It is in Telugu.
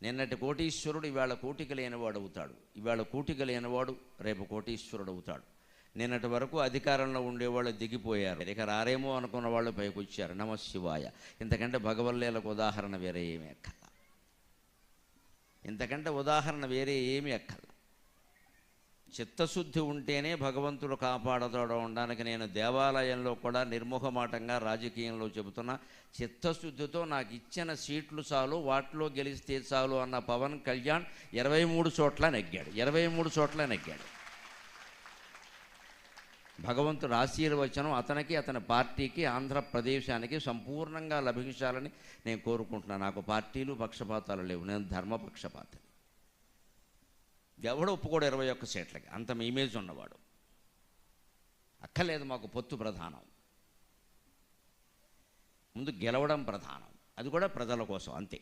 నిన్నటి కోటీశ్వరుడు ఇవాళ కోటిక లేనివాడు అవుతాడు, ఇవాళ కోటిక లేనివాడు రేపు కోటీశ్వరుడు అవుతాడు. నిన్నటి వరకు అధికారంలో ఉండేవాళ్ళు దిగిపోయారు, ఇక రారేమో అనుకున్న వాళ్ళు పైకి వచ్చారు. నమశివాయ. ఇంతకంటే భగవల్లీలకు ఉదాహరణ వేరే ఏమీ అక్కల, ఇంతకంటే ఉదాహరణ వేరే ఏమీ అక్కల. చిత్తశుద్ధి ఉంటేనే భగవంతుడు కాపాడతాడు అనడానికి నేను దేవాలయంలో కూడా నిర్మోహమాటంగా రాజకీయంలో చెబుతున్నా. చిత్తశుద్ధితో నాకు ఇచ్చిన సీట్లు చాలు, వాటిలో గెలిస్తే చాలు అన్న పవన్ కళ్యాణ్ 23 చోట్ల నెగ్గాడు, 23 చోట్ల నెగ్గాడు. భగవంతుడు ఆశీర్వచనం అతనికి, అతని పార్టీకి, ఆంధ్రప్రదేశానికి సంపూర్ణంగా లభించాలని నేను కోరుకుంటున్నాను. నాకు పార్టీలు పక్షపాతాలు లేవు, నేను ధర్మపక్షపాతిని. ఎవడు ఒప్పుకోడు 21 సీట్లకి, అంత ఇమేజ్ ఉన్నవాడు. అక్కర్లేదు మాకు పొత్తు ప్రధానం, ముందు గెలవడం ప్రధానం, అది కూడా ప్రజల కోసం అంతే.